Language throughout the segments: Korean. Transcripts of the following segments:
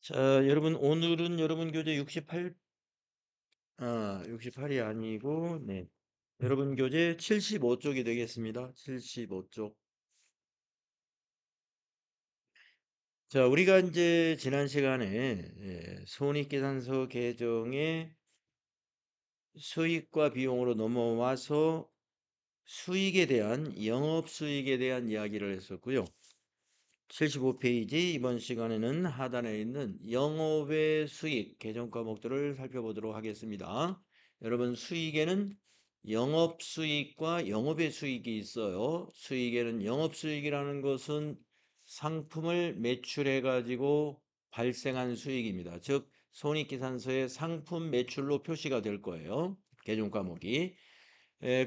자, 여러분 오늘은 여러분 교재 68이 아니고 여러분 교재 75쪽이 되겠습니다. 75쪽. 자, 우리가 이제 지난 시간에 손익계산서 개정의 수익과 비용으로 넘어와서 수익에 대한 영업수익에 대한 이야기를 했었고요. 75페이지 이번 시간에는 하단에 있는 영업의 수익 개정 과목들을 살펴보도록 하겠습니다. 여러분 수익에는 영업수익과 영업의 수익이 있어요. 수익에는 영업수익이라는 것은 상품을 매출해 가지고 발생한 수익입니다. 즉 손익계산서에 상품 매출로 표시가 될 거예요. 개정 과목이.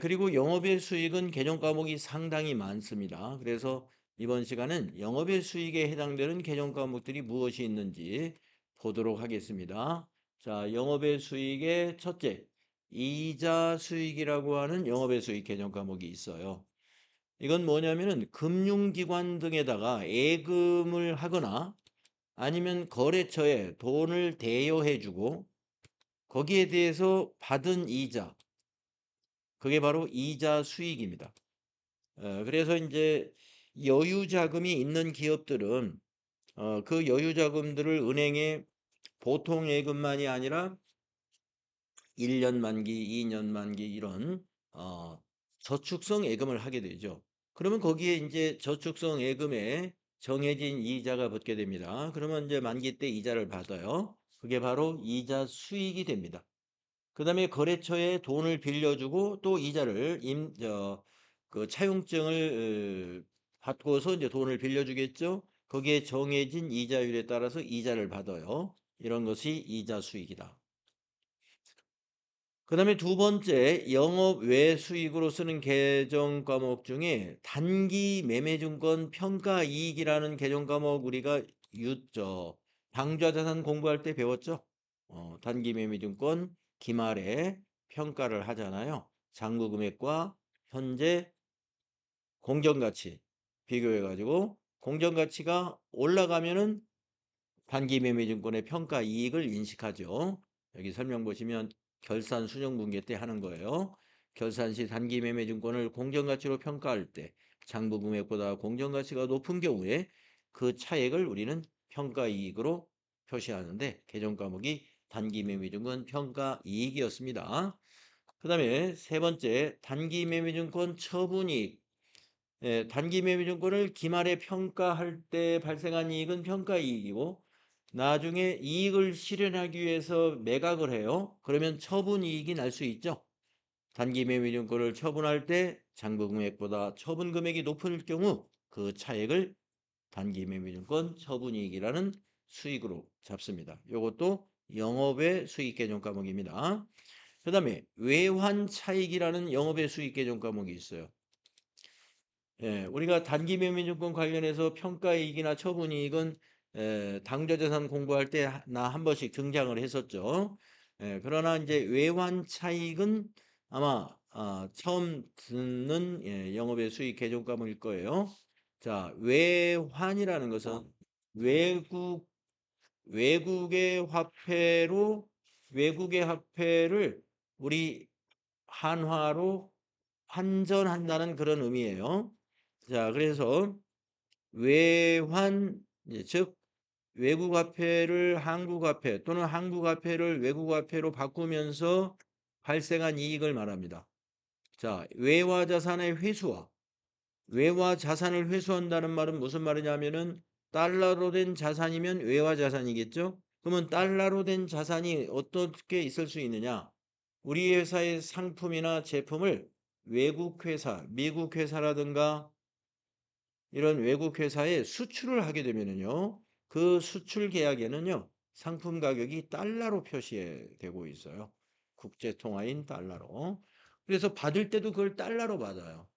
그리고 영업의 수익은 개정 과목이 상당히 많습니다. 그래서 이번 시간은 영업의 수익에 해당되는 개정 과목들이 무엇이 있는지 보도록 하겠습니다. 자, 영업의 수익의 첫째, 이자 수익이라고 하는 영업의 수익 개정 과목이 있어요. 이건 뭐냐면은 금융기관 등에다가 예금을 하거나 아니면 거래처에 돈을 대여해주고 거기에 대해서 받은 이자, 그게 바로 이자 수익입니다. 그래서 이제 여유 자금이 있는 기업들은 그 여유 자금들을 은행에 보통 예금만이 아니라 1년 만기, 2년 만기 이런 저축성 예금을 하게 되죠. 그러면 거기에 이제 저축성 예금에 정해진 이자가 붙게 됩니다. 그러면 이제 만기 때 이자를 받아요. 그게 바로 이자 수익이 됩니다. 그다음에 거래처에 돈을 빌려주고 또 이자를 그 차용증을 받고서 이제 돈을 빌려주겠죠. 거기에 정해진 이자율에 따라서 이자를 받아요. 이런 것이 이자 수익이다. 그다음에 두 번째, 영업 외 수익으로 쓰는 개정 과목 중에 단기 매매증권 평가 이익이라는 개정 과목 우리가 당좌자산 공부할 때 배웠죠? 단기 매매증권 기말에 평가를 하잖아요. 잔고 금액과 현재 공정가치 비교해 가지고 공정가치가 올라가면은 단기 매매증권의 평가 이익을 인식하죠. 여기 설명 보시면 결산 수정분계 때 하는 거예요. 결산 시 단기 매매증권을 공정가치로 평가할 때 장부 금액보다 공정가치가 높은 경우에 그 차액을 우리는 평가 이익으로 표시하는데 개정 과목이 단기 매매증권 평가 이익이었습니다. 그 다음에 세 번째, 단기 매매증권 처분이익. 단기 매매증권을 기말에 평가할 때 발생한 이익은 평가이익이고 나중에 이익을 실현하기 위해서 매각을 해요. 그러면 처분이익이 날 수 있죠. 단기 매매증권을 처분할 때 장부 금액보다 처분 금액이 높을 경우 그 차액을 단기 매매증권 처분이익이라는 수익으로 잡습니다. 이것도 영업의 수익 개정 과목입니다. 그 다음에 외환 차익이라는 영업의 수익 개정 과목이 있어요. 우리가 단기 매매증권 관련해서 평가이익이나 처분이익은 당좌자산 공부할 때 나 한 번씩 등장을 했었죠. 그러나 이제 외환 차익은 아마 처음 듣는 영업의 수익 개정 과목일 거예요. 자, 외환이라는 것은 외국 외국의 화폐를 우리 한화로 환전한다는 그런 의미예요. 자, 그래서 외환, 즉 외국 화폐를 한국 화폐 또는 한국 화폐를 외국 화폐로 바꾸면서 발생한 이익을 말합니다. 자, 외화 자산의 회수와 외화 자산을 회수한다는 말은 무슨 말이냐면은 달러로 된 자산이면 외화 자산이겠죠? 그러면 달러로 된 자산이 어떻게 있을 수 있느냐? 우리 회사의 상품이나 제품을 외국 회사, 미국 회사라든가 이런 외국 회사에 수출을 하게 되면은요, 그 수출 계약에는요, 상품 가격이 달러로 표시되고 있어요. 국제 통화인 달러로. 그래서 받을 때도 그걸 달러로 받아요.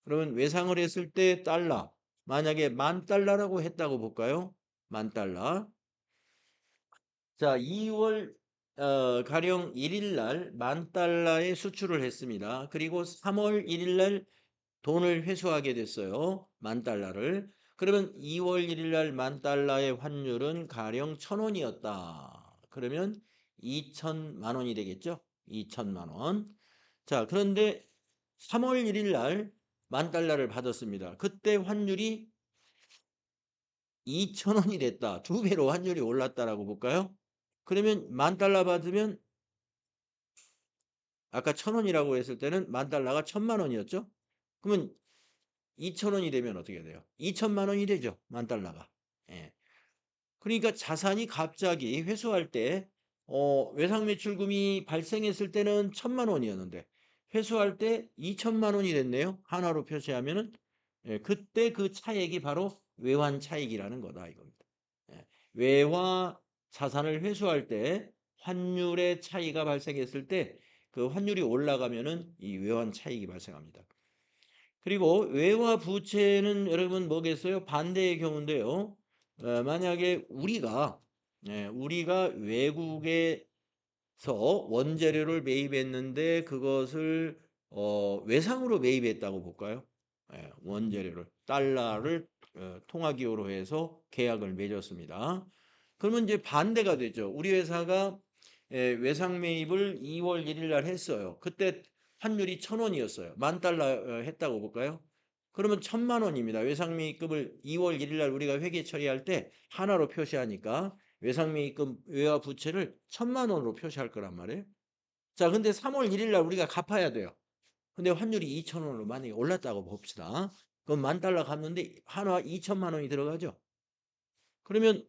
그러면 외상을 했을 때 달러. 만약에 10,000달러라고 했다고 볼까요? 10,000달러. 자, 2월 가령 1일 날 10,000달러의 수출을 했습니다. 그리고 3월 1일 날 돈을 회수하게 됐어요. 10,000달러를. 그러면 2월 1일 날 10,000달러의 환율은 가령 1,000원이었다. 그러면 2천만 원이 되겠죠? 2천만 원. 자, 그런데 3월 1일 날 10,000달러를 받았습니다. 그때 환율이 2,000원이 됐다. 두 배로 환율이 올랐다라고 볼까요? 그러면 10,000달러 받으면 아까 1,000원이라고 했을 때는 10,000달러가 1,000만 원이었죠? 그러면 2,000원이 되면 어떻게 돼요? 2천만 원이 되죠. 10,000달러가. 예. 그러니까 자산이 갑자기 회수할 때 외상 매출금이 발생했을 때는 1,000만 원이었는데 회수할 때 2천만 원이 됐네요. 하나로 표시하면은 예, 그때 그 차액이 바로 외환 차익이라는 거다 이겁니다. 예, 외화 자산을 회수할 때 환율의 차이가 발생했을 때 그 환율이 올라가면은 이 외환 차익이 발생합니다. 그리고 외화 부채는 여러분 뭐겠어요? 반대의 경우인데요. 만약에 우리가 외국에서 원재료를 매입했는데 그것을 외상으로 매입했다고 볼까요? 예, 원재료를 달러를 통화기호로 해서 계약을 맺었습니다. 그러면 이제 반대가 되죠. 우리 회사가 외상 매입을 2월 1일 날 했어요. 그때 환율이 1,000원이었어요. 10,000달러 했다고 볼까요? 그러면 1,000만 원입니다. 외상 매입금을 2월 1일 날 우리가 회계 처리할 때 하나로 표시하니까 외상 매입금 외화 부채를 1,000만 원으로 표시할 거란 말이에요. 자, 근데 3월 1일 날 우리가 갚아야 돼요. 근데 환율이 2,000원으로 만약에 올랐다고 봅시다. 그럼 10,000달러 갚는데 하나 2천만 원이 들어가죠. 그러면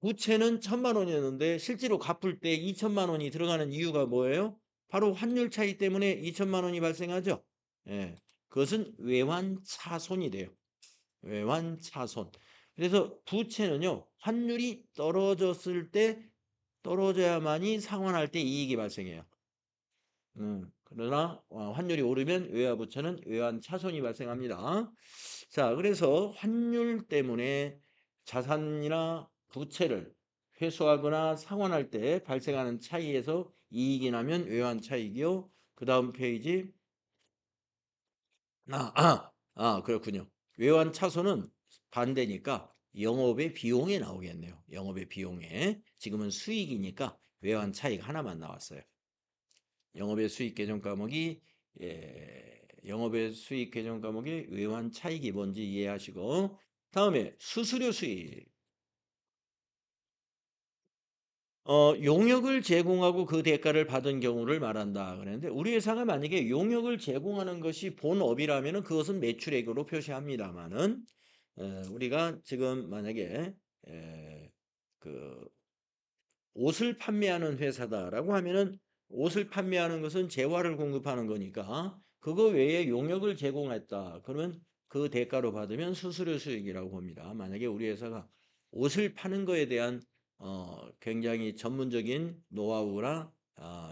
부채는 1,000만 원이었는데 실제로 갚을 때 2천만 원이 들어가는 이유가 뭐예요? 바로 환율 차이 때문에 2천만 원이 발생하죠. 예. 그것은 외환 차손이 돼요. 외환 차손. 그래서 부채는요. 환율이 떨어졌을 때 떨어져야만이 상환할 때 이익이 발생해요. 그러나 환율이 오르면 외화부채는 외환 차손이 발생합니다. 자, 그래서 환율 때문에 자산이나 부채를 회수하거나 상환할 때 발생하는 차이에서 이익이 나면 외환 차익이요. 그 다음 페이지. 그렇군요. 외환 차손은 반대니까 영업의 비용에 나오겠네요. 영업의 비용에. 지금은 수익이니까 외환 차익 하나만 나왔어요. 영업의 수익 계정 과목이 영업의 수익 계정 과목이 외환 차익이 뭔지 이해하시고 다음에 수수료 수익. 용역을 제공하고 그 대가를 받은 경우를 말한다 그랬는데 우리 회사가 만약에 용역을 제공하는 것이 본업이라면은 그것은 매출액으로 표시합니다만은 우리가 지금 만약에 에, 그 옷을 판매하는 회사다라고 하면은 옷을 판매하는 것은 재화를 공급하는 거니까 그거 외에 용역을 제공했다. 그러면 그 대가로 받으면 수수료 수익이라고 봅니다. 만약에 우리 회사가 옷을 파는 거에 대한 굉장히 전문적인 노하우나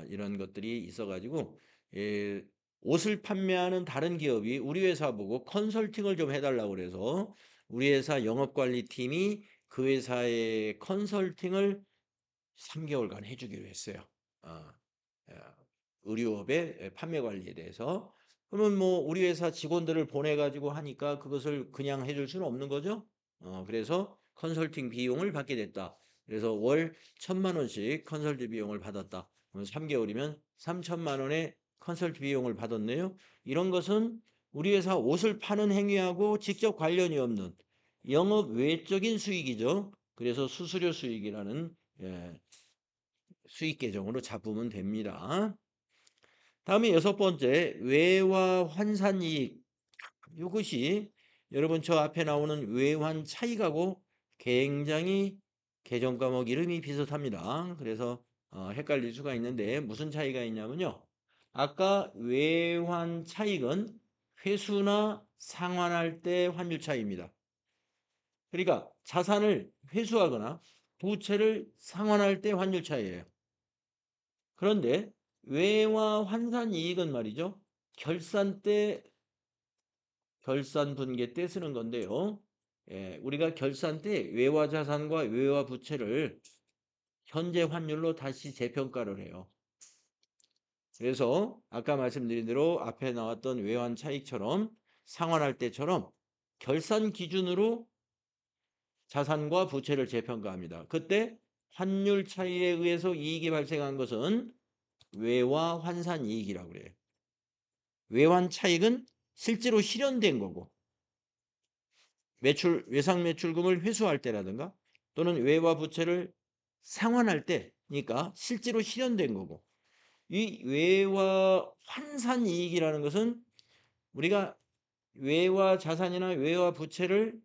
이런 것들이 있어가지고 예, 옷을 판매하는 다른 기업이 우리 회사 보고 컨설팅을 좀 해달라고 그래서 우리 회사 영업관리팀이 그 회사의 컨설팅을 3개월간 해주기로 했어요. 어, 어, 의류업의 판매 관리에 대해서. 그러면 뭐 우리 회사 직원들을 보내가지고 하니까 그것을 그냥 해줄 수는 없는 거죠. 그래서 컨설팅 비용을 받게 됐다. 그래서 월 1,000만 원씩 컨설팅 비용을 받았다. 그럼 3개월이면 3천만 원의 컨설팅 비용을 받았네요. 이런 것은 우리 회사 옷을 파는 행위하고 직접 관련이 없는 영업 외적인 수익이죠. 그래서 수수료 수익이라는 수익 계정으로 잡으면 됩니다. 다음에 여섯 번째 외화 환산 이익. 이것이 여러분 저 앞에 나오는 외환 차익하고 굉장히 계정 과목 이름이 비슷합니다. 그래서 헷갈릴 수가 있는데 무슨 차이가 있냐면요. 아까 외환 차익은 회수나 상환할 때 환율 차이입니다. 그러니까 자산을 회수하거나 부채를 상환할 때 환율 차이예요. 그런데 외화 환산 이익은 말이죠. 결산 때, 결산 분계 때 쓰는 건데요. 우리가 결산 때 외화 자산과 외화 부채를 현재 환율로 다시 재평가를 해요. 그래서 아까 말씀드린 대로 앞에 나왔던 외환 차익처럼 상환할 때처럼 결산 기준으로 자산과 부채를 재평가합니다. 그때 환율 차이에 의해서 이익이 발생한 것은 외화 환산 이익이라고 그래요. 외환 차익은 실제로 실현된 거고, 외상 매출금을 회수할 때라든가 또는 외화 부채를 상환할 때니까 실제로 실현된 거고, 이 외화 환산 이익이라는 것은 우리가 외화 자산이나 외화 부채를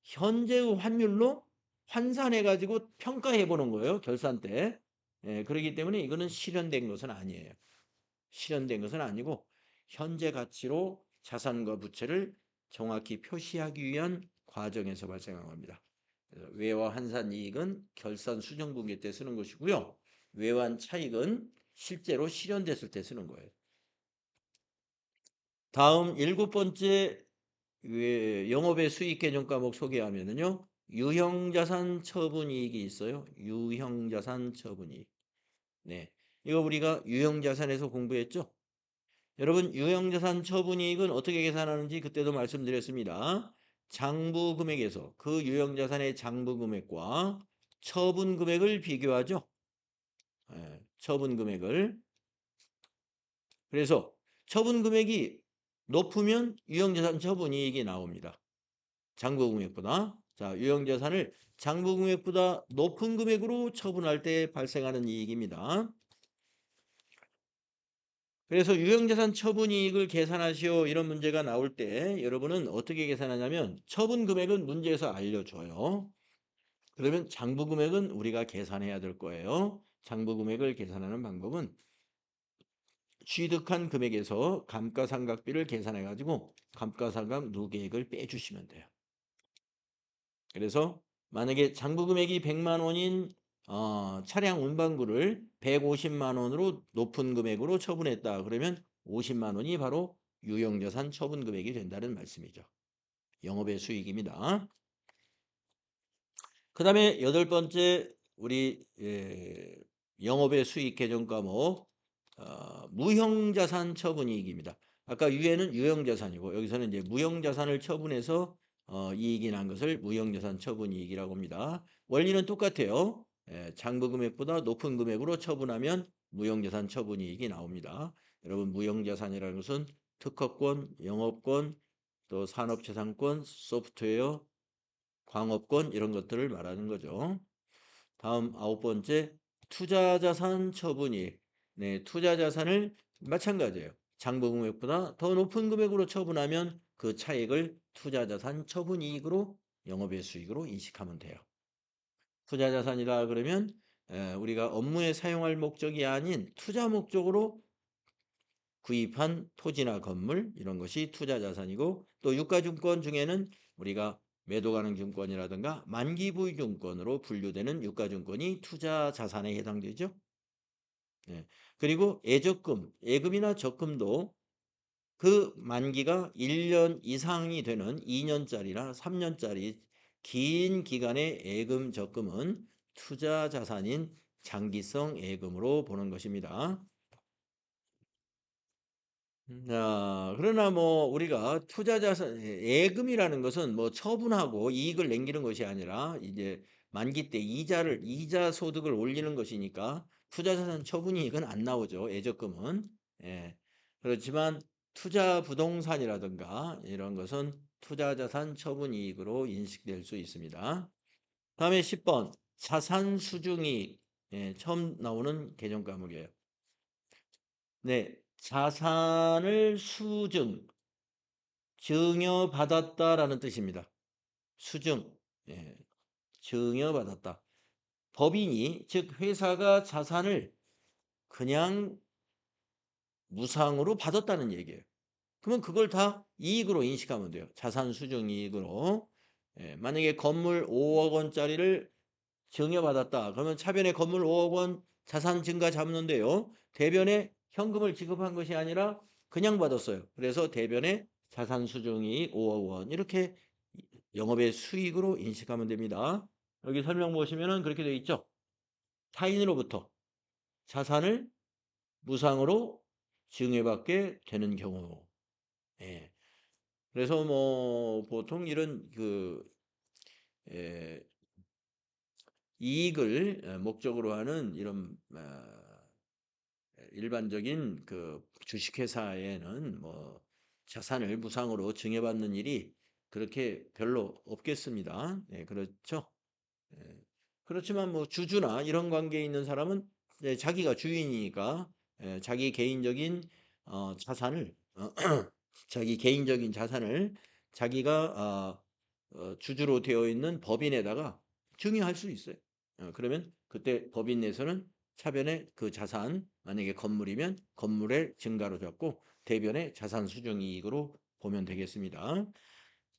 현재의 환율로 환산해 가지고 평가해 보는 거예요, 결산 때. 예, 그렇기 때문에 이거는 실현된 것은 아니에요. 실현된 것은 아니고 현재 가치로 자산과 부채를 정확히 표시하기 위한 과정에서 발생한 겁니다. 그래서 외화 환산 이익은 결산 수정 분기 때 쓰는 것이고요. 외환 차익은 실제로 실현됐을 때 쓰는 거예요. 다음 7번째 영업의 수익 개념 과목 소개하면은요. 유형자산 처분이익이 있어요. 유형자산 처분이익. 네, 이거 우리가 유형자산에서 공부했죠. 여러분, 유형자산 처분이익은 어떻게 계산하는지 그때도 말씀드렸습니다. 장부금액에서 그 유형자산의 장부금액과 처분금액을 비교하죠. 예, 처분금액을. 그래서 처분금액이 높으면 유형자산 처분이익이 나옵니다. 장부금액보다. 자, 유형자산을 장부금액보다 높은 금액으로 처분할 때 발생하는 이익입니다. 그래서 유형자산 처분이익을 계산하시오 이런 문제가 나올 때 여러분은 어떻게 계산하냐면 처분금액은 문제에서 알려줘요. 그러면 장부금액은 우리가 계산해야 될 거예요. 장부금액을 계산하는 방법은 취득한 금액에서 감가상각비를 계산해 가지고 감가상각 누계액을 빼주시면 돼요. 그래서 만약에 장부금액이 100만 원인 차량 운반부를 150만 원으로 높은 금액으로 처분했다. 그러면 50만 원이 바로 유형자산 처분 금액이 된다는 말씀이죠. 영업의 수익입니다. 그 다음에 8번째 우리 영업의 수익 개정 과목 무형자산 처분이익입니다. 아까 유에는 유형자산이고 여기서는 이제 무형자산을 처분해서 이익이 난 것을 무형자산 처분이익이라고 합니다. 원리는 똑같아요. 장부금액보다 높은 금액으로 처분하면 무형자산 처분이익이 나옵니다. 여러분 무형자산이라는 것은 특허권, 영업권, 또 산업재산권, 소프트웨어, 광업권 이런 것들을 말하는 거죠. 다음 9번째 투자자산 처분이익. 네, 투자자산을 마찬가지예요. 장부금액보다 더 높은 금액으로 처분하면 그 차익을 투자자산 처분이익으로 영업의 수익으로 인식하면 돼요. 투자자산이라 그러면 우리가 업무에 사용할 목적이 아닌 투자 목적으로 구입한 토지나 건물 이런 것이 투자자산이고 또 유가증권 중에는 우리가 매도 가능 증권이라든가 만기 보유 증권으로 분류되는 유가증권이 투자자산에 해당되죠. 네. 그리고 예적금, 예금이나 적금도 그 만기가 1년 이상이 되는 2년짜리나 3년짜리 긴 기간의 예금, 적금은 투자자산인 장기성 예금으로 보는 것입니다. 그러나 뭐 우리가 투자자산 예금이라는 것은 뭐 처분하고 이익을 남기는 것이 아니라 이제 만기 때 이자 소득을 올리는 것이니까 투자자산 처분이익은 안 나오죠. 예적금은. 예. 그렇지만 투자 부동산이라든가 이런 것은 투자자산 처분이익으로 인식될 수 있습니다. 다음에 10번 자산 수중이익. 예, 처음 나오는 개정 과목이에요. 네, 자산을 증여받았다라는 뜻입니다. 수증, 예, 증여받았다. 법인이, 즉 회사가 자산을 그냥 무상으로 받았다는 얘기예요. 그러면 그걸 다 이익으로 인식하면 돼요. 자산 수증 이익으로. 예, 만약에 건물 5억 원짜리를 증여받았다. 그러면 차변에 건물 5억 원 자산 증가 잡는데요. 대변에 현금을 지급한 것이 아니라 그냥 받았어요. 그래서 대변에 자산 수증이익 5억 원 이렇게 영업의 수익으로 인식하면 됩니다. 여기 설명 보시면은 그렇게 되어 있죠. 타인으로부터 자산을 무상으로 증여받게 되는 경우. 예. 그래서 뭐 보통 이런 에, 이익을 목적으로 하는 이런 일반적인 그 주식회사에는 뭐 자산을 무상으로 증여받는 일이 그렇게 별로 없겠습니다. 네, 그렇죠. 예. 그렇지만 뭐 주주나 이런 관계에 있는 사람은 자기가 주인이니까 자기 개인적인 자산을 자기 개인적인 자산을 자기가 주주로 되어 있는 법인에다가 증여할 수 있어요. 그러면 그때 법인 내에서는 차변에 그 자산 만약에 건물이면 건물의 증가로 잡고 대변의 자산 수정 이익으로 보면 되겠습니다.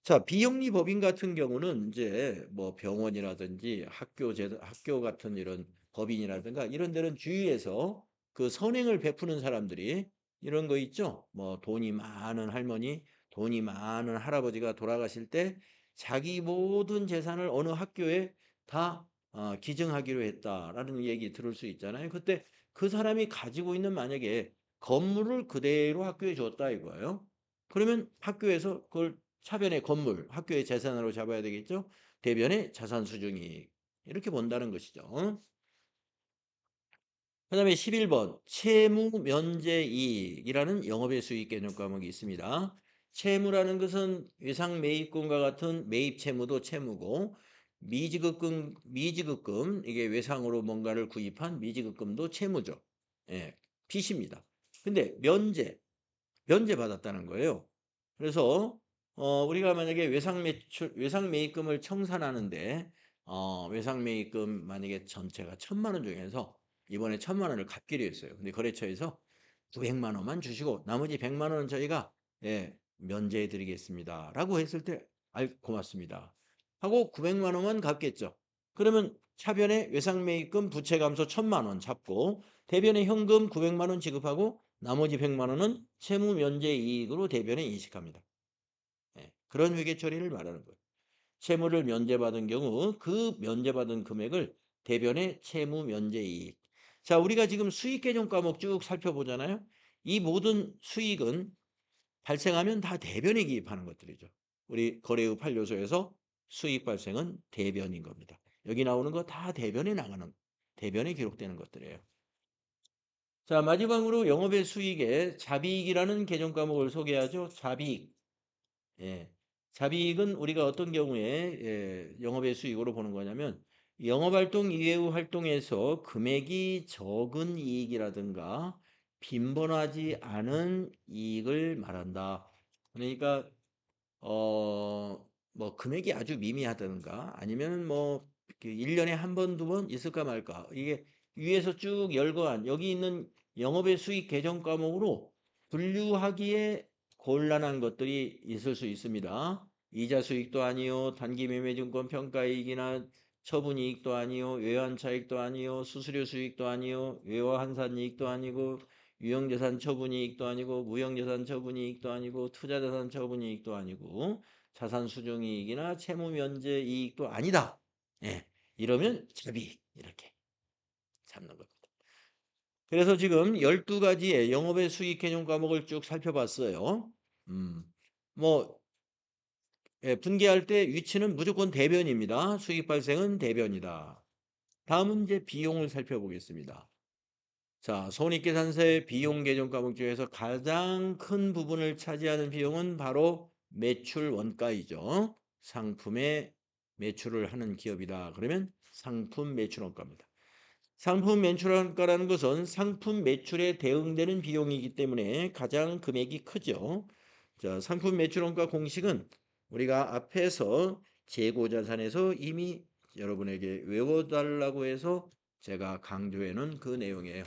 자, 비영리 법인 같은 경우는 이제 뭐 병원이라든지 학교 같은 이런 법인이라든가 이런 데는 주위에서 그 선행을 베푸는 사람들이 이런 거 있죠. 뭐 돈이 많은 할머니, 돈이 많은 할아버지가 돌아가실 때 자기 모든 재산을 어느 학교에 다 기증하기로 했다라는 얘기 들을 수 있잖아요. 그때 그 사람이 가지고 있는 만약에 건물을 그대로 학교에 줬다 이거예요. 그러면 학교에서 그걸 차변의 건물, 학교의 재산으로 잡아야 되겠죠? 대변의 자산 수중이익. 이렇게 본다는 것이죠. 그 다음에 11번 채무 면제 이익이라는 영업의 수익 개념 과목이 있습니다. 채무라는 것은 외상 매입금과 같은 매입 채무도 채무고 미지급금 이게 외상으로 뭔가를 구입한 미지급금도 채무죠. 예, 빚입니다. 근데 면제 받았다는 거예요. 그래서 우리가 만약에 외상 매입금을 청산하는데 외상 매입금 만약에 전체가 1,000만 원 중에서 이번에 1,000만 원을 갚기로 했어요. 근데 거래처에서 900만 원만 주시고 나머지 100만 원은 저희가 면제해 드리겠습니다라고 했을 때 고맙습니다. 하고 900만 원만 갚겠죠. 그러면 차변에 외상 매입금 부채 감소 1,000만 원 잡고 대변에 현금 900만 원 지급하고 나머지 100만 원은 채무 면제 이익으로 대변에 인식합니다. 그런 회계 처리를 말하는 거예요. 채무를 면제받은 경우 그 면제받은 금액을 대변의 채무 면제 이익. 자, 우리가 지금 수익 개념 과목 쭉 살펴보잖아요. 이 모든 수익은 발생하면 다 대변에 기입하는 것들이죠. 우리 거래의 8요소에서 수익 발생은 대변인 겁니다. 여기 나오는 거 다 대변에 나가는 대변에 기록되는 것들이에요. 자, 마지막으로 영업의 수익에 자비익이라는 개념 과목을 소개하죠. 자비익. 예. 자비익은 우리가 어떤 경우에 영업의 수익으로 보는 거냐면 영업활동 이외의 활동에서 금액이 적은 이익이라든가 빈번하지 않은 이익을 말한다. 그러니까 뭐 금액이 아주 미미하다든가 아니면 뭐 1년에 한 번, 두 번 있을까 말까. 이게 위에서 쭉 열거한 여기 있는 영업의 수익 개정 과목으로 분류하기에 곤란한 것들이 있을 수 있습니다. 이자 수익도 아니요, 단기 매매증권 평가이익이나 처분이익도 아니요, 외환차익도 아니요, 수수료 수익도 아니요, 외화환산이익도 아니고 유형자산 처분이익도 아니고 무형자산 처분이익도 아니고 투자자산 처분이익도 아니고 자산 수정이익이나 채무 면제 이익도 아니다. 예, 이러면 자비익 이렇게 잡는 겁니다. 그래서 지금 12가지의 영업의 수익 개념 과목을 쭉 살펴봤어요. 음, 뭐 분개할 때 위치는 무조건 대변입니다. 수익 발생은 대변이다. 다음은 이제 비용을 살펴보겠습니다. 자, 손익계산서의 비용 계정 과목 중에서 가장 큰 부분을 차지하는 비용은 바로 매출 원가이죠. 상품의 매출을 하는 기업이다. 그러면 상품 매출 원가입니다. 상품 매출 원가라는 것은 상품 매출에 대응되는 비용이기 때문에 가장 금액이 크죠. 자, 상품 매출 원가 공식은 우리가 앞에서 재고자산에서 이미 여러분에게 외워달라고 해서 제가 강조해 놓은 그 내용이에요.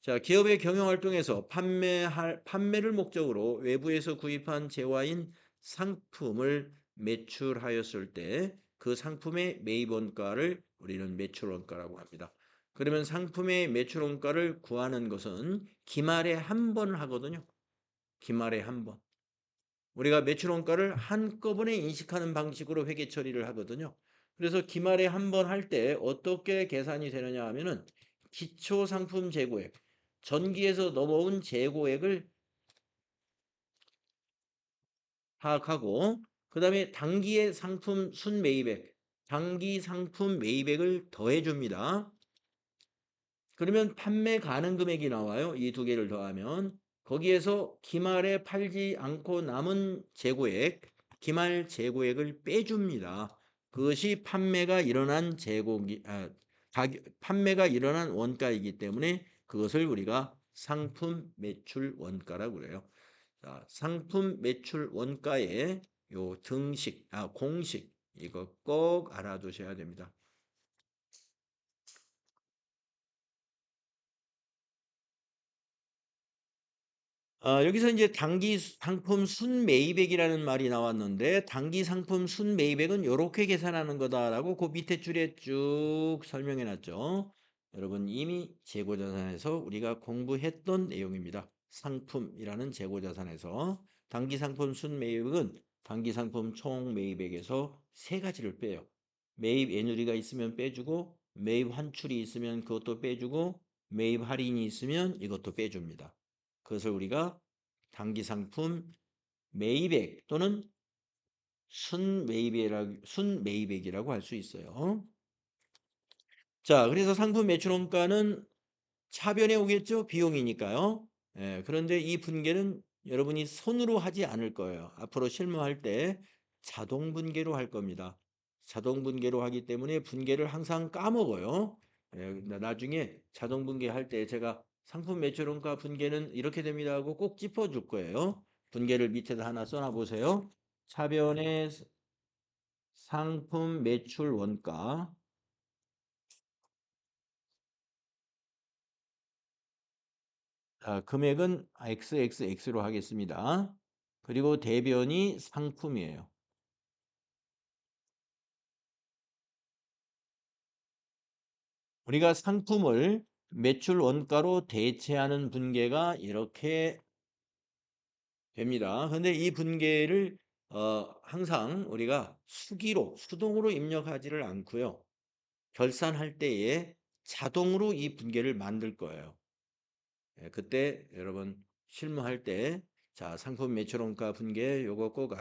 자, 기업의 경영 활동에서 판매를 목적으로 외부에서 구입한 재화인 상품을 매출하였을 때 그 상품의 매입 원가를 우리는 매출 원가라고 합니다. 그러면 상품의 매출 원가를 구하는 것은 기말에 한 번 하거든요. 기말에 한 번. 우리가 매출 원가를 한꺼번에 인식하는 방식으로 회계 처리를 하거든요. 그래서 기말에 한 번 할 때 어떻게 계산이 되느냐 하면은 기초 상품 재고액, 전기에서 넘어온 재고액을 파악하고 그다음에 당기의 상품 순매입액, 당기 상품 매입액을 더해 줍니다. 그러면 판매 가능 금액이 나와요. 이 두 개를 더하면 거기에서 기말에 팔지 않고 남은 재고액, 기말 재고액을 빼줍니다. 그것이 판매가 일어난 판매가 일어난 원가이기 때문에 그것을 우리가 상품 매출 원가라고 그래요. 자, 상품 매출 원가의 요 공식 이거 꼭 알아두셔야 됩니다. 여기서 이제 당기 상품 순매입액이라는 말이 나왔는데 당기 상품 순매입액은 요렇게 계산하는 거다라고 그 밑에 줄에 쭉 설명해 놨죠. 여러분 이미 재고자산에서 우리가 공부했던 내용입니다. 상품이라는 재고자산에서 당기 상품 순매입액은 당기 상품 총 매입액에서 세 가지를 빼요. 매입 애누리가 있으면 빼주고 매입 환출이 있으면 그것도 빼주고 매입 할인이 있으면 이것도 빼줍니다. 그것을 우리가 단기 상품 매입액 또는 순매입액이라고 할 수 있어요. 자, 그래서 상품 매출원가는 차변에 오겠죠? 비용이니까요. 예, 그런데 이 분계는 여러분이 손으로 하지 않을 거예요. 앞으로 실무할 때 자동 분계로 할 겁니다. 자동 분계로 하기 때문에 분계를 항상 까먹어요. 예, 나중에 자동 분계할 때 제가 상품 매출원가 분계는 이렇게 됩니다 하고 꼭 짚어줄 거예요. 분계를 밑에다 하나 써놔 보세요. 차변에 상품 매출 원가 금액은 XXX로 하겠습니다. 그리고 대변이 상품이에요. 우리가 상품을 매출 원가로 대체하는 분계가 이렇게 됩니다. 근데 이 분계를 항상 우리가 수동으로 입력하지를 않고요. 결산할 때에 자동으로 이 분계를 만들 거예요. 예, 그때 여러분 실무할 때 자, 상품 매출원가 분계 요거 꼭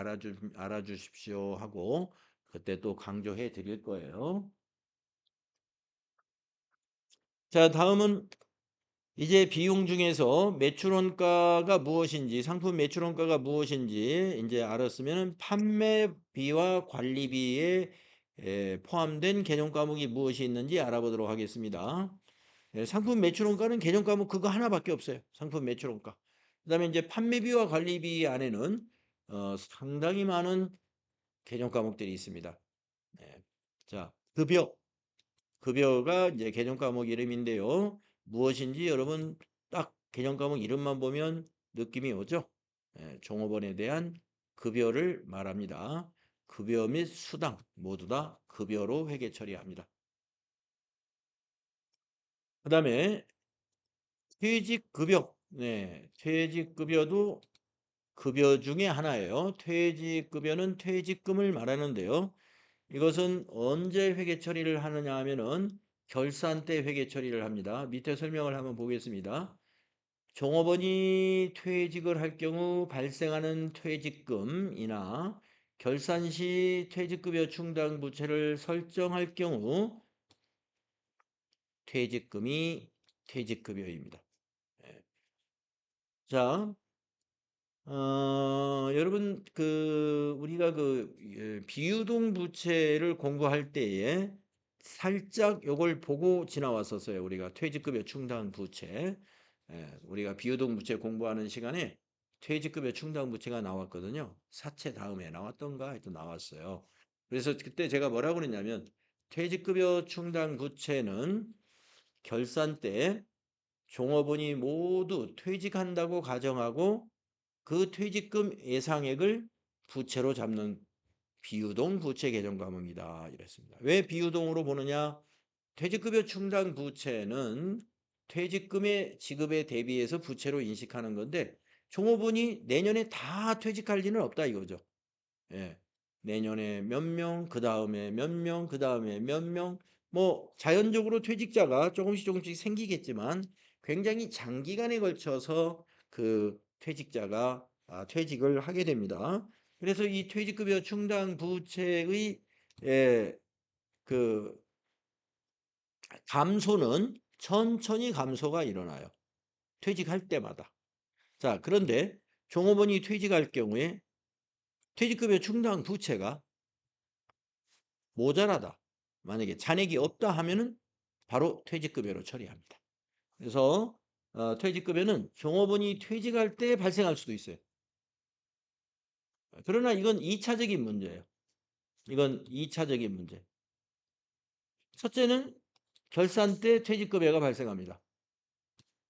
알아주십시오 하고 그때 또 강조해 드릴 거예요. 자, 다음은 이제 비용 중에서 매출원가가 무엇인지, 상품 매출원가가 무엇인지 이제 알았으면 판매비와 관리비에 포함된 개념 과목이 무엇이 있는지 알아보도록 하겠습니다. 상품 매출원가는 개념 과목 그거 하나밖에 없어요. 상품 매출원가. 그다음에 이제 판매비와 관리비 안에는 상당히 많은 개념 과목들이 있습니다. 네. 자, 급여가 이제 개념 과목 이름인데요. 무엇인지 여러분 딱 개념 과목 이름만 보면 느낌이 오죠? 종업원에 대한 급여를 말합니다. 급여 및 수당 모두 다 급여로 회계 처리합니다. 그 다음에 퇴직급여. 네, 퇴직급여도 급여 중에 하나예요. 퇴직급여는 퇴직금을 말하는데요. 이것은 언제 회계 처리를 하느냐 하면은 결산 때 회계 처리를 합니다. 밑에 설명을 한번 보겠습니다. 종업원이 퇴직을 할 경우 발생하는 퇴직금이나 결산 시 퇴직급여 충당 부채를 설정할 경우 퇴직금이 퇴직급여입니다. 예. 자, 여러분 우리가 비유동 부채를 공부할 때에 살짝 요걸 보고 지나왔었어요. 우리가 퇴직급여 충당 부채. 우리가 비유동 부채 공부하는 시간에 퇴직급여 충당 부채가 나왔거든요. 사채 다음에 나왔던가 하여튼 나왔어요. 그래서 그때 제가 뭐라고 그랬냐면 퇴직급여 충당 부채는 결산 때 종업원이 모두 퇴직한다고 가정하고 그 퇴직금 예상액을 부채로 잡는 비유동 부채 개정 과목이다. 이랬습니다. 왜 비유동으로 보느냐? 퇴직급여 충당 부채는 퇴직금의 지급에 대비해서 부채로 인식하는 건데 종업원이 내년에 다 퇴직할 리는 없다 이거죠. 예. 내년에 몇 명, 그 다음에 몇 명, 그 다음에 몇 명, 뭐 자연적으로 퇴직자가 조금씩 생기겠지만 굉장히 장기간에 걸쳐서 그 퇴직자가 퇴직을 하게 됩니다. 그래서 이 퇴직급여 충당 부채의 예, 그 감소는 천천히 감소가 일어나요. 퇴직할 때마다. 자, 그런데 종업원이 퇴직할 경우에 퇴직급여 충당 부채가 모자라다. 만약에 잔액이 없다 하면은 바로 퇴직급여로 처리합니다. 그래서 퇴직급여는 종업원이 퇴직할 때 발생할 수도 있어요. 그러나 이건 2차적인 문제예요. 이건 2차적인 문제. 첫째는 결산 때 퇴직급여가 발생합니다.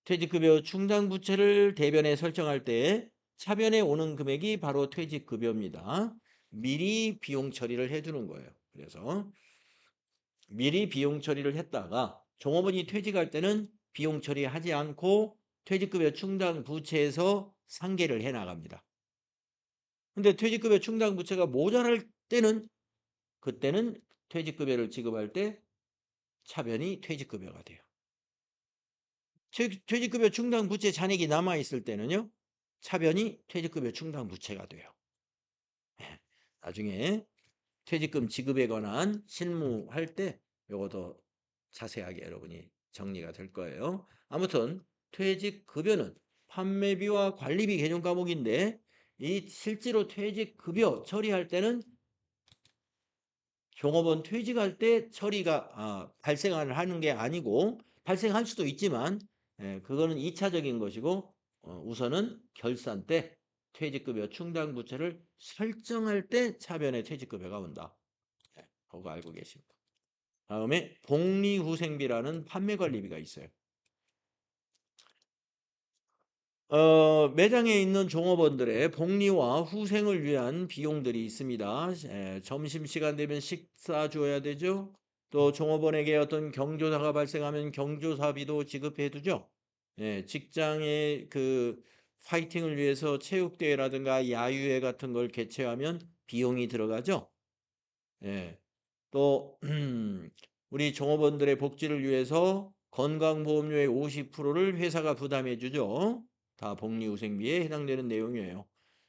퇴직급여 충당 부채를 대변에 설정할 때 차변에 오는 금액이 바로 퇴직급여입니다. 미리 비용 처리를 해두는 거예요. 그래서 미리 비용 처리를 했다가 종업원이 퇴직할 때는 비용 처리하지 않고 퇴직급여 충당 부채에서 상계를 해 나갑니다. 근데 퇴직급여 충당 부채가 모자랄 때는 그때는 퇴직급여를 지급할 때 차변이 퇴직급여가 돼요. 퇴직급여 충당 부채 잔액이 남아 있을 때는요. 차변이 퇴직급여 충당 부채가 돼요. 나중에 퇴직금 지급에 관한 실무할 때 요거 더 자세하게 여러분이 정리가 될 거예요. 아무튼 퇴직급여는 판매비와 관리비 개정 과목인데 이 실제로 퇴직급여 처리할 때는 종업원 퇴직할 때 처리가 발생을 하는 게 아니고 발생할 수도 있지만 그거는 2차적인 것이고 우선은 결산 때 퇴직급여 충당 부채를 설정할 때 차변의 퇴직급여가 온다. 그거 알고 계십니다. 다음에 복리후생비라는 판매관리비가 있어요. 매장에 있는 종업원들의 복리와 후생을 위한 비용들이 있습니다. 점심시간 되면 식사 줘야 되죠. 또 종업원에게 어떤 경조사가 발생하면 경조사비도 지급해 두죠. 직장의 그 파이팅을 위해서 체육대회라든가 야유회 같은 걸 개최하면 비용이 들어가죠. 예. 또 우리 종업원들의 복지를 위해서 건강보험료의 50%를 회사가 부담해 주죠. 다 복리후생비에 해당되는 내용이에요.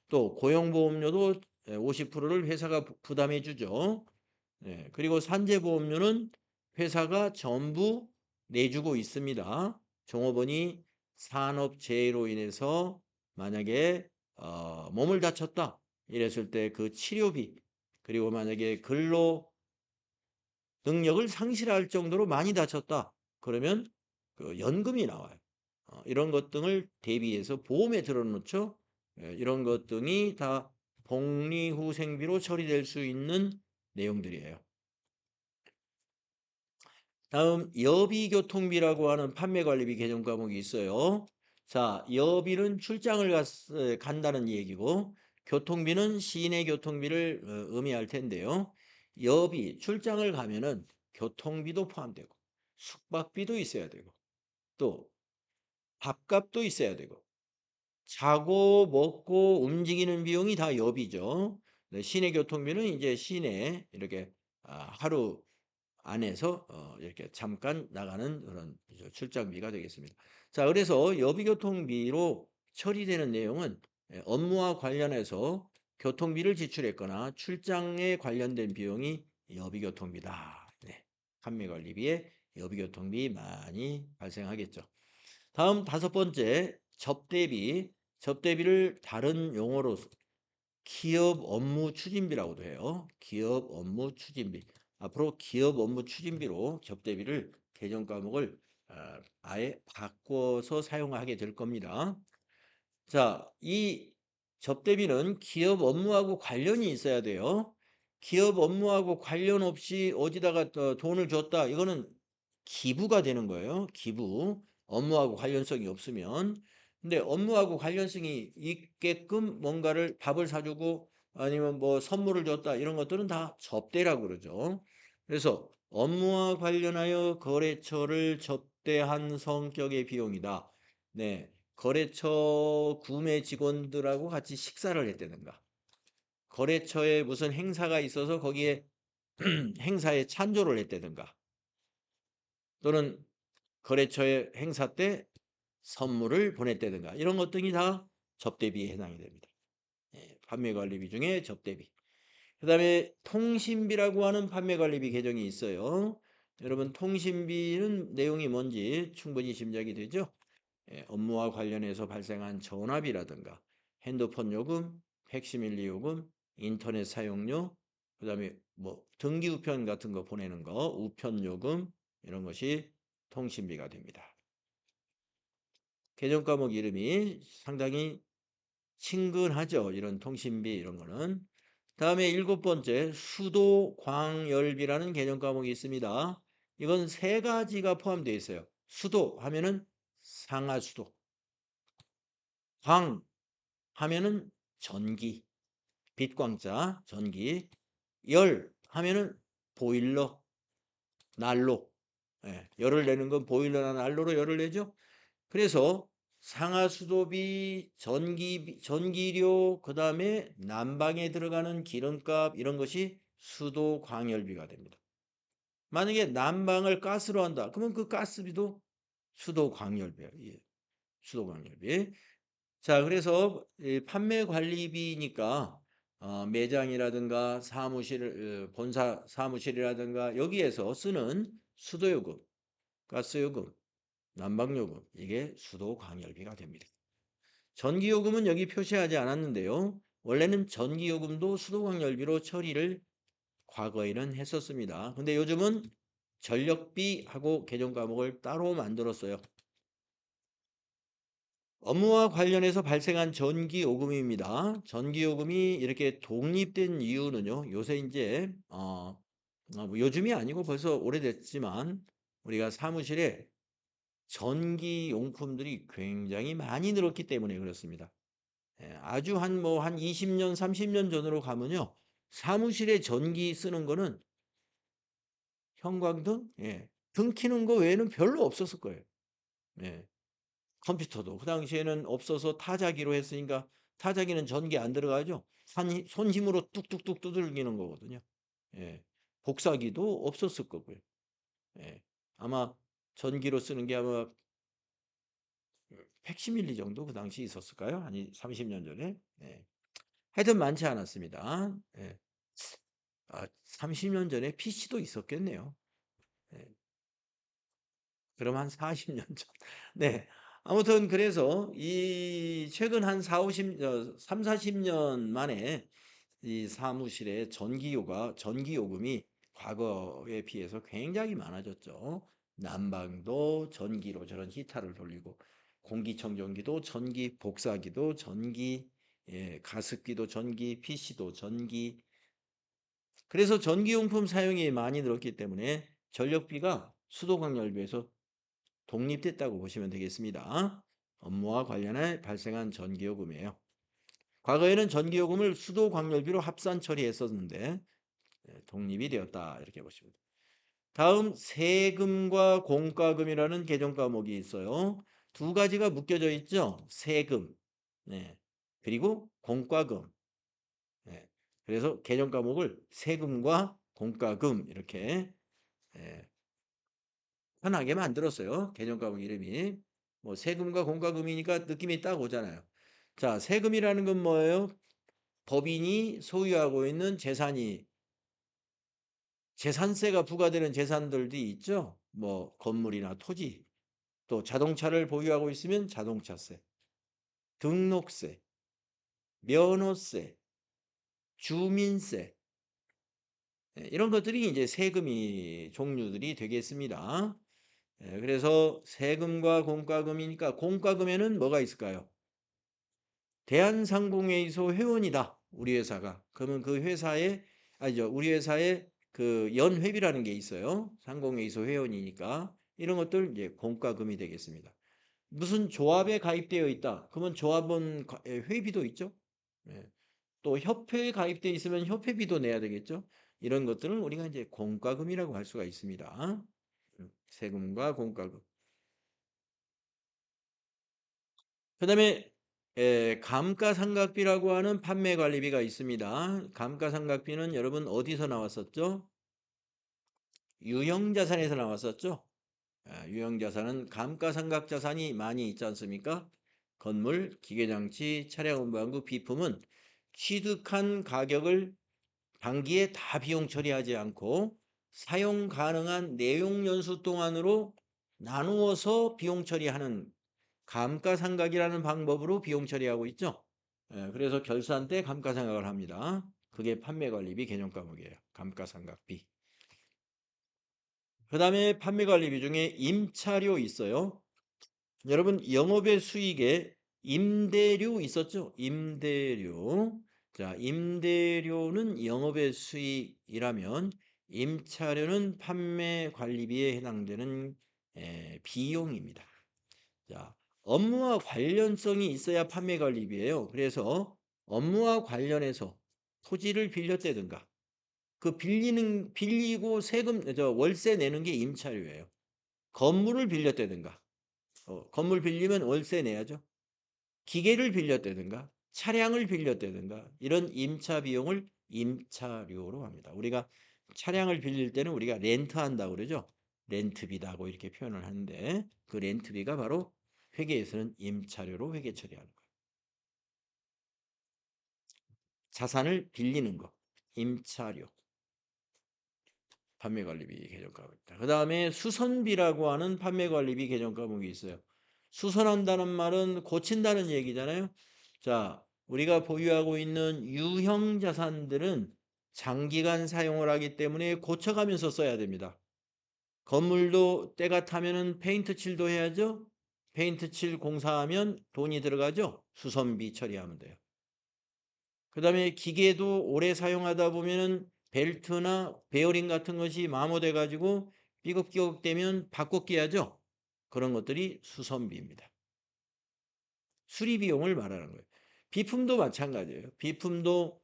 또 고용보험료도 50%를 회사가 부담해 주죠. 그리고 산재보험료는 회사가 전부 내주고 있습니다. 종업원이 산업재해로 인해서 만약에 몸을 다쳤다 이랬을 때 그 치료비, 그리고 만약에 근로 능력을 상실할 정도로 많이 다쳤다 그러면 그 연금이 나와요. 이런 것 등을 대비해서 보험에 들어놓죠. 이런 것 등이 다 복리후생비로 처리될 수 있는 내용들이에요. 다음 여비교통비라고 하는 판매관리비 개정 과목이 있어요. 자, 여비는 출장을 간다는 얘기고 교통비는 시내 교통비를 의미할 텐데요. 여비, 출장을 가면은 교통비도 포함되고 숙박비도 있어야 되고 또 밥값도 있어야 되고 자고 먹고 움직이는 비용이 다 여비죠. 네, 시내 교통비는 이제 시내 이렇게 하루 안에서 이렇게 잠깐 나가는 그런 출장비가 되겠습니다. 자, 그래서 여비교통비로 처리되는 내용은 업무와 관련해서 교통비를 지출했거나 출장에 관련된 비용이 여비교통비다. 네. 판매관리비에 여비교통비 많이 발생하겠죠. 다음 5번째 접대비. 접대비를 다른 용어로 기업 업무 추진비라고도 해요. 기업 업무 추진비. 앞으로 기업 업무 추진비로 접대비를 개정 과목을 아예 바꿔서 사용하게 될 겁니다. 자, 이 접대비는 기업 업무하고 관련이 있어야 돼요. 기업 업무하고 관련 없이 어디다가 돈을 줬다. 이거는 기부가 되는 거예요. 기부. 업무하고 관련성이 없으면. 근데 업무하고 관련성이 있게끔 뭔가를 밥을 사주고 아니면 뭐 선물을 줬다. 이런 것들은 다 접대라고 그러죠. 그래서 업무와 관련하여 거래처를 접대한 성격의 비용이다. 네. 거래처 구매 직원들하고 같이 식사를 했다든가 거래처에 무슨 행사가 있어서 거기에 행사에 찬조를 했다든가 또는 거래처의 행사 때 선물을 보냈다든가 이런 것 등이 다 접대비에 해당이 됩니다. 판매관리비 중에 접대비. 그 다음에 통신비라고 하는 판매관리비 계정이 있어요. 여러분 통신비는 내용이 뭔지 충분히 짐작이 되죠? 예, 업무와 관련해서 발생한 전화비라든가 핸드폰 요금, 팩시밀리 요금, 인터넷 사용료, 그 다음에 뭐 등기 우편 같은 거 보내는 거, 우편 요금 이런 것이 통신비가 됩니다. 계정 과목 이름이 상당히 친근하죠. 이런 통신비 이런 거는. 다음에 7번째 수도 광열비라는 개념 과목이 있습니다. 이건 세 가지가 포함되어 있어요. 수도 하면은 상하수도, 광 하면은 전기, 빛광자, 전기, 열 하면은 보일러, 난로. 예, 열을 내는 건 보일러나 난로로 열을 내죠. 그래서 상하수도비, 전기료, 그 다음에 난방에 들어가는 기름값 이런 것이 수도광열비가 됩니다. 만약에 난방을 가스로 한다. 그러면 그 가스비도 수도광열비예요. 예, 수도광열비. 자, 그래서 판매 관리비니까 매장이라든가 사무실, 본사 사무실이라든가 여기에서 쓰는 수도요금, 가스요금, 난방요금 이게 수도광열비가 됩니다. 전기요금은 여기 표시하지 않았는데요. 원래는 전기요금도 수도광열비로 처리를 과거에는 했었습니다. 근데 요즘은 전력비하고 개정 과목을 따로 만들었어요. 업무와 관련해서 발생한 전기요금입니다. 전기요금이 이렇게 독립된 이유는요. 요새 이제 뭐 요즘이 아니고 벌써 오래됐지만 우리가 사무실에 전기 용품들이 굉장히 많이 늘었기 때문에 그렇습니다. 예, 아주 한 20년, 30년 전으로 가면요. 사무실에 전기 쓰는 거는 형광등, 예, 등 켜는 거 외에는 별로 없었을 거예요. 예, 컴퓨터도 그 당시에는 없어서 타자기로 했으니까 타자기는 전기 안 들어가죠. 손 힘으로 뚝뚝뚝 두들기는 거거든요. 예, 복사기도 없었을 거고요. 예, 아마 전기로 쓰는 게 아마 팩시밀리 정도 그 당시 있었을까요? 아니 30년 전에. 예. 하여튼 많지 않았습니다. 예. 30년 전에 PC도 있었겠네요. 예. 그럼 한 40년 전. 네. 아무튼 그래서 이 최근 한 3, 40년 만에 이 사무실에 전기요금이 과거에 비해서 굉장히 많아졌죠. 난방도 전기로 저런 히터를 돌리고 공기청정기도 전기, 복사기도 전기, 예, 가습기도 전기, PC도 전기. 그래서 전기용품 사용이 많이 늘었기 때문에 전력비가 수도광열비에서 독립됐다고 보시면 되겠습니다. 업무와 관련해 발생한 전기요금이에요. 과거에는 전기요금을 수도광열비로 합산 처리했었는데 독립이 되었다 이렇게 보시면 됩니다. 다음 세금과 공과금이라는 개정 과목이 있어요. 두 가지가 묶여져 있죠. 세금, 네. 그리고 공과금. 네. 그래서 개정 과목을 세금과 공과금 이렇게 예, 편하게 만들었어요. 개정 과목 이름이. 뭐 세금과 공과금이니까 느낌이 딱 오잖아요. 자, 세금이라는 건 뭐예요? 법인이 소유하고 있는 재산이 재산세가 부과되는 재산들도 있죠. 뭐 건물이나 토지, 또 자동차를 보유하고 있으면 자동차세, 등록세, 면허세, 주민세 이런 것들이 이제 세금이 종류들이 되겠습니다. 그래서 세금과 공과금이니까 공과금에는 뭐가 있을까요? 대한상공회의소 회원이다. 우리 회사가. 그러면 그 회사에 아니죠. 우리 회사에 그 연회비라는 게 있어요. 상공회의소 회원이니까 이런 것들 이제 공과금이 되겠습니다. 무슨 조합에 가입되어 있다. 그러면 조합원 회비도 있죠. 예. 또 협회에 가입되어 있으면 협회비도 내야 되겠죠. 이런 것들은 우리가 이제 공과금이라고 할 수가 있습니다. 세금과 공과금. 그다음에 감가상각비라고 하는 판매관리비가 있습니다. 감가상각비는 여러분 어디서 나왔었죠? 유형자산에서 나왔었죠? 유형자산은 감가상각자산이 많이 있지 않습니까? 건물, 기계장치, 차량 운반구, 비품은 취득한 가격을 당기에 다 비용 처리하지 않고 사용 가능한 내용 연수 동안으로 나누어서 비용 처리하는 감가상각이라는 방법으로 비용 처리하고 있죠. 그래서 결산 때 감가상각을 합니다. 그게 판매관리비 개념 과목이에요. 감가상각비. 그 다음에 판매관리비 중에 임차료 있어요. 여러분 영업의 수익에 임대료 있었죠? 임대료. 자, 임대료는 영업의 수익이라면 임차료는 판매관리비에 해당되는 비용입니다. 자, 업무와 관련성이 있어야 판매관리비예요. 그래서 업무와 관련해서 토지를 빌렸다든가 그 빌리고 월세 내는 게 임차료예요. 건물을 빌렸다든가 건물 빌리면 월세 내야죠. 기계를 빌렸다든가 차량을 빌렸다든가 이런 임차 비용을 임차료로 합니다. 우리가 차량을 빌릴 때는 우리가 렌트한다고 그러죠. 렌트비다고 이렇게 표현을 하는데 그 렌트비가 바로 회계에서는 임차료로 회계 처리하는 거예요. 자산을 빌리는 거, 임차료, 판매관리비 개정 과목입니다. 그 다음에 수선비라고 하는 판매관리비 개정 과목이 있어요. 수선한다는 말은 고친다는 얘기잖아요. 자, 우리가 보유하고 있는 유형 자산들은 장기간 사용을 하기 때문에 고쳐가면서 써야 됩니다. 건물도 때가 타면은 페인트 칠도 해야죠. 페인트 칠 공사하면 돈이 들어가죠. 수선비 처리하면 돼요. 그 다음에 기계도 오래 사용하다 보면은 벨트나 베어링 같은 것이 마모돼 가지고 삐걱삐걱 되면 바꿔 끼야죠. 그런 것들이 수선비입니다. 수리 비용을 말하는 거예요. 비품도 마찬가지예요. 비품도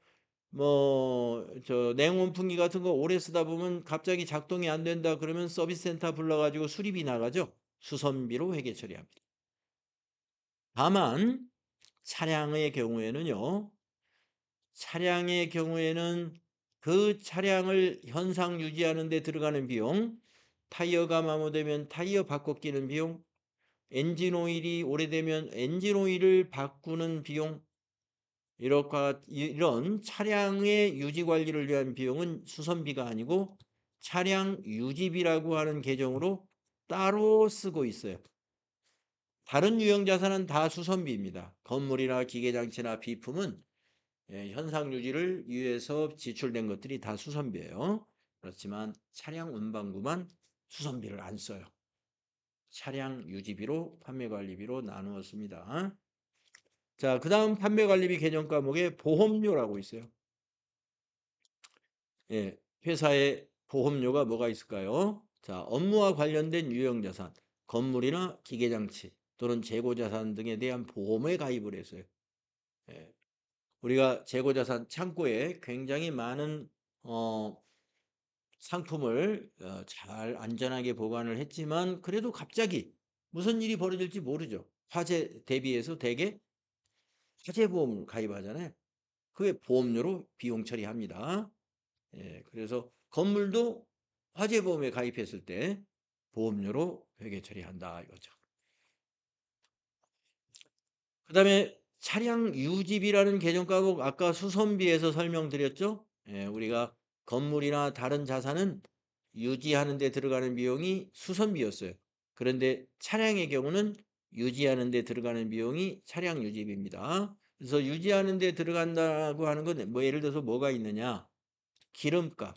냉온풍기 같은 거 오래 쓰다 보면 갑자기 작동이 안 된다 그러면 서비스 센터 불러 가지고 수리비 나가죠. 수선비로 회계 처리합니다. 다만 차량의 경우에는 그 차량을 현상 유지하는 데 들어가는 비용, 타이어가 마모되면 타이어 바꿔 끼는 비용, 엔진 오일이 오래되면 엔진 오일을 바꾸는 비용, 이런 차량의 유지 관리를 위한 비용은 수선비가 아니고 차량 유지비라고 하는 계정으로 따로 쓰고 있어요. 다른 유형 자산은 다 수선비입니다. 건물이나 기계장치나 비품은 현상 유지를 위해서 지출된 것들이 다 수선비예요. 그렇지만 차량 운반구만 수선비를 안 써요. 차량 유지비로 판매관리비로 나누었습니다. 자, 그 다음 판매관리비 개념 과목에 보험료라고 있어요. 회사의 보험료가 뭐가 있을까요? 자, 업무와 관련된 유형자산, 건물이나 기계장치 또는 재고자산 등에 대한 보험에 가입을 했어요. 예, 우리가 재고자산 창고에 굉장히 많은 상품을 잘 안전하게 보관을 했지만 그래도 갑자기 무슨 일이 벌어질지 모르죠. 화재 대비해서 대개 화재보험 가입하잖아요. 그게 보험료로 비용 처리합니다. 그래서 건물도 화재보험에 가입했을 때 보험료로 회계 처리한다 이거죠. 그 다음에 차량 유지비라는 개정 과목 아까 수선비에서 설명드렸죠. 우리가 건물이나 다른 자산은 유지하는 데 들어가는 비용이 수선비였어요. 그런데 차량의 경우는 유지하는 데 들어가는 비용이 차량 유지비입니다. 그래서 유지하는 데 들어간다고 하는 건 예를 들어서 뭐가 있느냐. 기름값,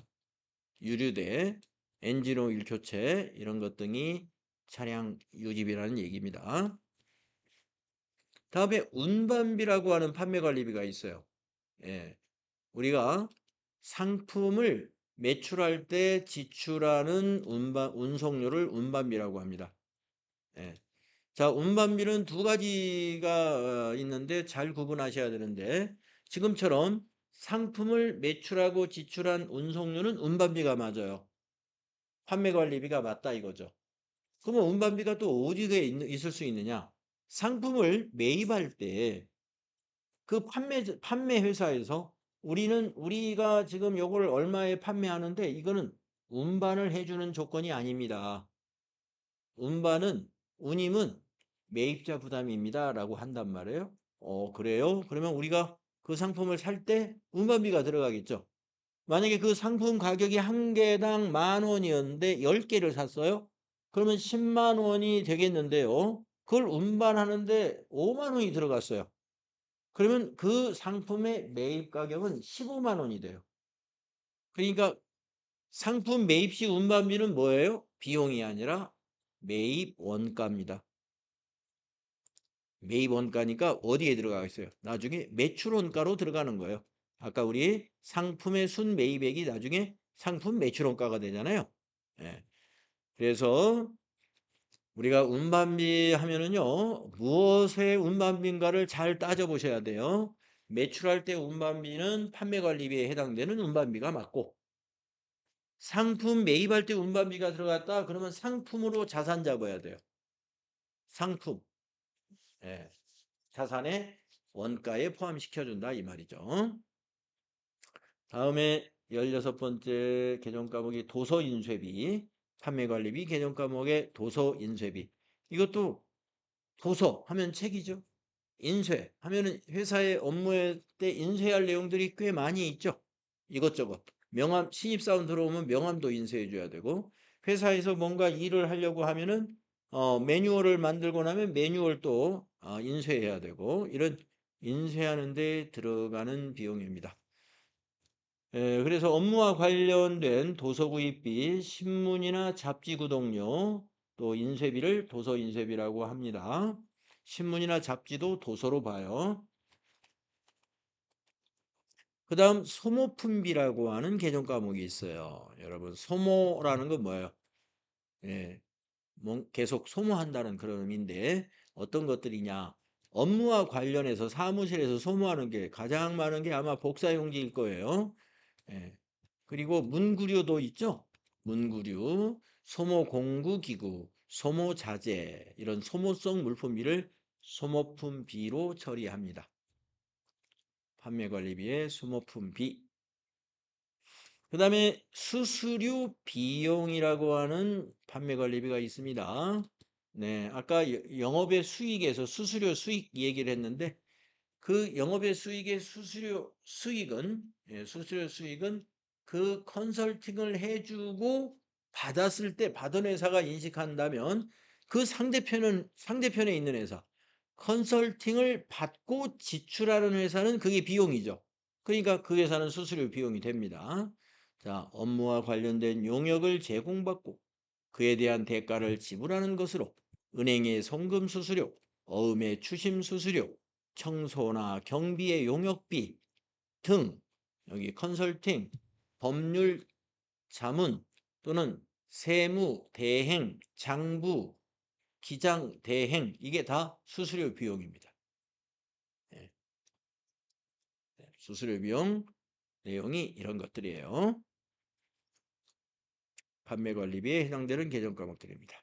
유류대, 엔진오일 교체 이런 것 등이 차량 유지비라는 얘기입니다. 다음에 운반비라고 하는 판매관리비가 있어요. 우리가 상품을 매출할 때 지출하는 운송료를 운반비라고 합니다. 자, 운반비는 두 가지가 있는데 잘 구분하셔야 되는데 지금처럼 상품을 매출하고 지출한 운송료는 운반비가 맞아요. 판매관리비가 맞다 이거죠. 그러면 운반비가 또 어디에 있을 수 있느냐? 상품을 매입할 때 그 판매 회사에서 우리가 지금 요거를 얼마에 판매하는데 이거는 운반을 해주는 조건이 아닙니다. 운임은 매입자 부담입니다라고 한단 말이에요. 그래요? 그러면 우리가 그 상품을 살 때 운반비가 들어가겠죠. 만약에 그 상품 가격이 한 개당 10,000원이었는데 10개를 샀어요. 그러면 10만 원이 되겠는데요. 그걸 운반하는데 5만 원이 들어갔어요. 그러면 그 상품의 매입 가격은 15만 원이 돼요. 그러니까 상품 매입 시 운반비는 뭐예요? 비용이 아니라 매입 원가입니다. 매입 원가니까 어디에 들어가 있어요? 나중에 매출 원가로 들어가는 거예요. 아까 우리 상품의 순매입액이 나중에 상품 매출 원가가 되잖아요. 예. 그래서 우리가 운반비 하면은요, 무엇의 운반비인가를 잘 따져보셔야 돼요. 매출할 때 운반비는 판매관리비에 해당되는 운반비가 맞고, 상품 매입할 때 운반비가 들어갔다 그러면 상품으로 자산 잡아야 돼요. 상품. 예. 자산의 원가에 포함시켜준다 이 말이죠. 다음에 16번째 개정 과목이 도서인쇄비, 판매관리비 개정 과목의 도서인쇄비. 이것도 도서 하면 책이죠. 인쇄 하면은 회사의 업무에 때 인쇄할 내용들이 꽤 많이 있죠. 이것저것. 명함, 신입사원 들어오면 명함도 인쇄해 줘야 되고, 회사에서 뭔가 일을 하려고 하면은, 매뉴얼을 만들고 나면 매뉴얼도 인쇄해야 되고, 이런 인쇄하는 데 들어가는 비용입니다. 그래서 업무와 관련된 도서 구입비, 신문이나 잡지 구독료, 또 인쇄비를 도서 인쇄비라고 합니다. 신문이나 잡지도 도서로 봐요. 그 다음 소모품비라고 하는 개정 과목이 있어요. 여러분, 소모라는 건 뭐예요? 예, 계속 소모한다는 그런 의미인데 어떤 것들이냐? 업무와 관련해서 사무실에서 소모하는 게 가장 많은 게 아마 복사용지일 거예요. 예. 그리고 문구류도 있죠. 문구류, 소모 공구기구, 소모 자재 이런 소모성 물품비를 소모품비로 처리합니다. 판매관리비의 소모품비. 그 다음에 수수료 비용이라고 하는 판매관리비가 있습니다. 네, 아까 영업의 수익에서 수수료 수익 얘기를 했는데 그 영업의 수익의 수수료 수익은 그 컨설팅을 해주고 받았을 때 받은 회사가 인식한다면 그 상대편에 있는 회사, 컨설팅을 받고 지출하는 회사는 그게 비용이죠. 그러니까 그 회사는 수수료 비용이 됩니다. 자, 업무와 관련된 용역을 제공받고 그에 대한 대가를 지불하는 것으로 은행의 송금 수수료, 어음의 추심 수수료, 청소나 경비의 용역비 등 여기 컨설팅, 법률, 자문 또는 세무, 대행, 장부, 기장, 대행 이게 다 수수료 비용입니다. 네. 수수료 비용 내용이 이런 것들이에요. 판매관리비에 해당되는 개정 과목들입니다.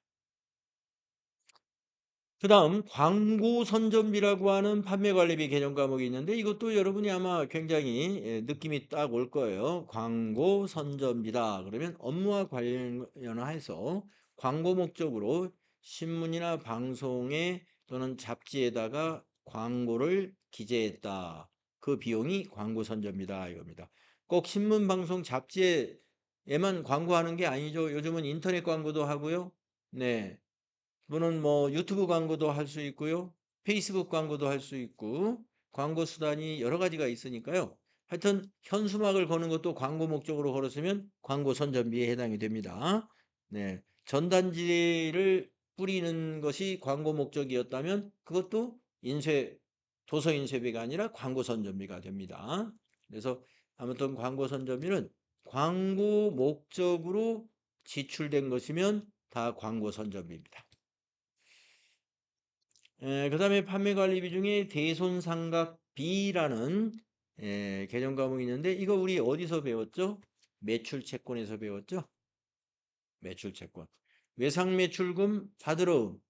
그 다음 광고 선전비라고 하는 판매관리비 개정 과목이 있는데 이것도 여러분이 아마 굉장히 느낌이 딱 올 거예요. 광고 선전비다. 그러면 업무와 관련해서 광고 목적으로 신문이나 방송에 또는 잡지에다가 광고를 기재했다. 그 비용이 광고 선전비다 이겁니다. 꼭 신문, 방송, 잡지에만 광고하는 게 아니죠. 요즘은 인터넷 광고도 하고요. 네. 또는 뭐 유튜브 광고도 할 수 있고요. 페이스북 광고도 할 수 있고 광고 수단이 여러 가지가 있으니까요. 하여튼 현수막을 거는 것도 광고 목적으로 걸었으면 광고 선전비에 해당이 됩니다. 네. 전단지를 뿌리는 것이 광고 목적이었다면 그것도 도서 인쇄비가 아니라 광고 선전비가 됩니다. 그래서 아무튼 광고 선전비는 광고 목적으로 지출된 것이면 다 광고 선전비입니다. 그 다음에 판매관리비 중에 대손상각비라는 개정 과목이 있는데 이거 우리 어디서 배웠죠? 매출채권에서 배웠죠? 매출채권. 외상매출금, 받으러움.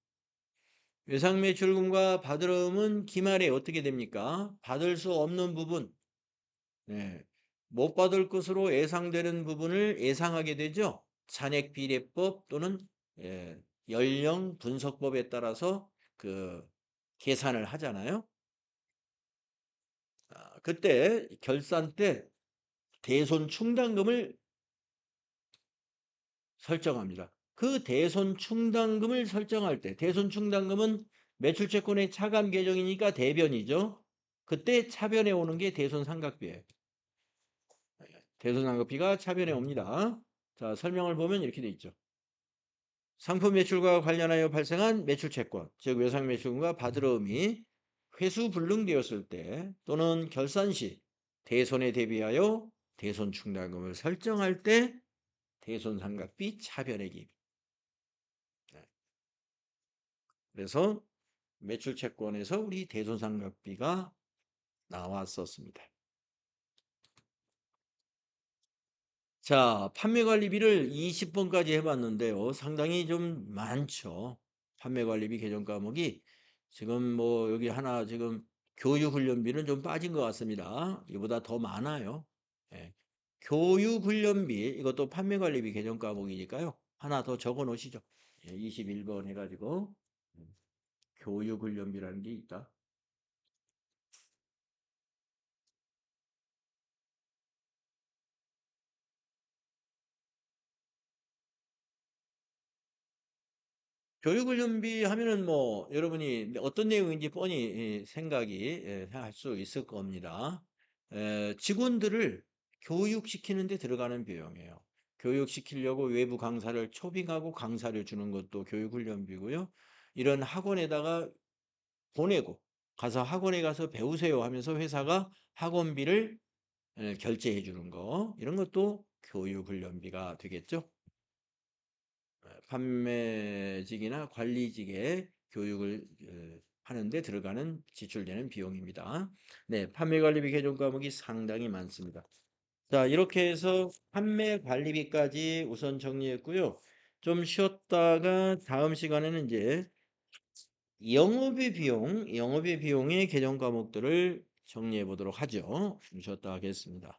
외상매출금과 받으러움은 기말에 어떻게 됩니까? 받을 수 없는 부분, 네. 못 받을 것으로 예상되는 부분을 예상하게 되죠. 잔액비례법 또는 연령 분석법에 따라서 그 계산을 하잖아요. 그때 결산 때 대손 충당금을 설정합니다. 그 대손 충당금을 설정할 때 대손 충당금은 매출채권의 차감 계정이니까 대변이죠. 그때 차변에 오는 게 대손 상각비예요. 대손 상각비가 차변에 옵니다. 자, 설명을 보면 이렇게 돼 있죠. 상품 매출과 관련하여 발생한 매출채권, 즉 외상 매출금과 받으러움이 회수 불능되었을 때 또는 결산 시 대손에 대비하여 대손 충당금을 설정할 때 대손 상각비 차변액이. 네. 그래서 매출채권에서 우리 대손 상각비가 나왔었습니다. 자, 판매관리비를 20번까지 해봤는데요. 상당히 좀 많죠. 판매관리비 개정 과목이 지금 뭐 여기 하나 지금 교육훈련비는 좀 빠진 것 같습니다. 이보다 더 많아요. 예. 교육훈련비 이것도 판매관리비 개정 과목이니까요. 하나 더 적어 놓으시죠. 예, 21번 해가지고 교육훈련비라는 게 있다. 교육훈련비 하면은 뭐 여러분이 어떤 내용인지 뻔히 생각이 할 수 있을 겁니다. 직원들을 교육시키는 데 들어가는 비용이에요. 교육시키려고 외부 강사를 초빙하고 강사를 주는 것도 교육훈련비고요. 이런 학원에다가 보내고 가서 학원에 가서 배우세요 하면서 회사가 학원비를 결제해 주는 거 이런 것도 교육훈련비가 되겠죠. 판매직이나 관리직의 교육을 하는 데 들어가는 지출되는 비용입니다. 네, 판매관리비 개정 과목이 상당히 많습니다. 자, 이렇게 해서 판매관리비까지 우선 정리했고요. 좀 쉬었다가 다음 시간에는 이제 영업의 비용의 개정 과목들을 정리해 보도록 하죠. 좀 쉬었다 하겠습니다.